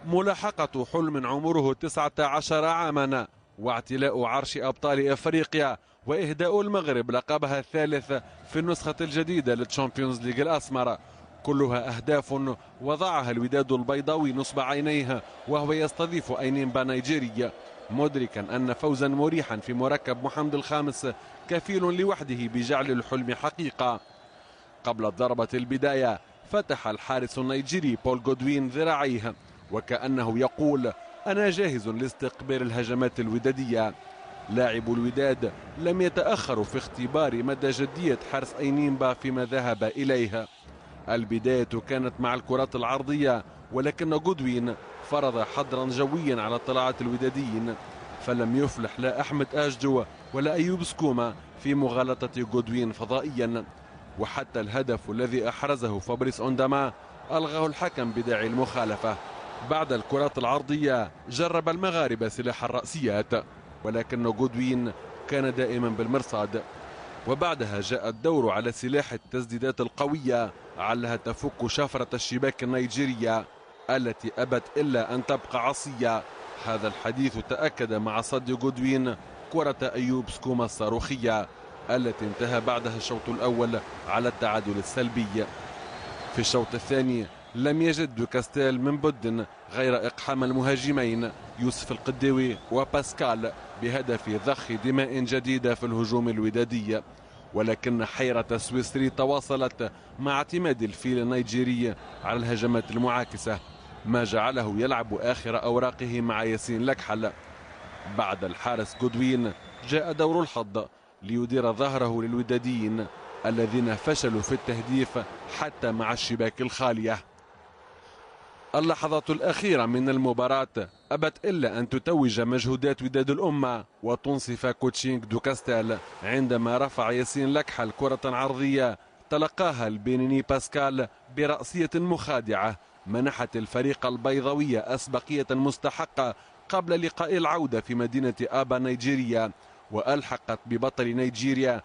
ملاحقة حلم عمره 19 عاما واعتلاء عرش أبطال أفريقيا وإهداء المغرب لقبها الثالث في النسخة الجديدة للتشامبيونز ليج الأسمر، كلها أهداف وضعها الوداد البيضاوي نصب عينيه وهو يستضيف أينيمبا نيجيري، مدركا أن فوزا مريحا في مركب محمد الخامس كفيل لوحده بجعل الحلم حقيقة. قبل ضربة البداية فتح الحارس النيجيري بول جودوين ذراعيه وكأنه يقول: أنا جاهز لاستقبال الهجمات الودادية. لاعب الوداد لم يتأخروا في اختبار مدى جدية حرص أينيمبا فيما ذهب إليه. البداية كانت مع الكرات العرضية، ولكن جودوين فرض حظرا جويا على طلعات الوداديين، فلم يفلح لا أحمد آجدو ولا أيوب سكوما في مغالطة جودوين فضائيا، وحتى الهدف الذي أحرزه فابريس أونداما ألغاه الحكم بداعي المخالفة. بعد الكرات العرضية جرب المغاربة سلاح الرأسيات، ولكن جودوين كان دائما بالمرصاد، وبعدها جاء الدور على سلاح التسديدات القوية علها تفك شفرة الشباك النيجيرية التي أبت إلا أن تبقى عصية. هذا الحديث تأكد مع صد جودوين كرة أيوب سكوما الصاروخية التي انتهى بعدها الشوط الأول على التعادل السلبي. في الشوط الثاني لم يجد دوكاستيل من بد غير إقحام المهاجمين يوسف القديوي وباسكال بهدف ضخ دماء جديدة في الهجوم الودادي، ولكن حيرة السويسري تواصلت مع اعتماد الفيل النيجيري على الهجمات المعاكسة، ما جعله يلعب آخر أوراقه مع ياسين لكحل. بعد الحارس جودوين جاء دور الحظ ليدير ظهره للوداديين الذين فشلوا في التهديف حتى مع الشباك الخالية. اللحظات الأخيرة من المباراة أبت إلا أن تتوج مجهودات وداد الأمة وتنصف كوتشينغ دوكاستيل عندما رفع ياسين لكحل كرة عرضية تلقاها البينيني باسكال برأسية مخادعة منحت الفريق البيضاوي أسبقية مستحقة قبل لقاء العودة في مدينة آبا نيجيريا، وألحقت ببطل نيجيريا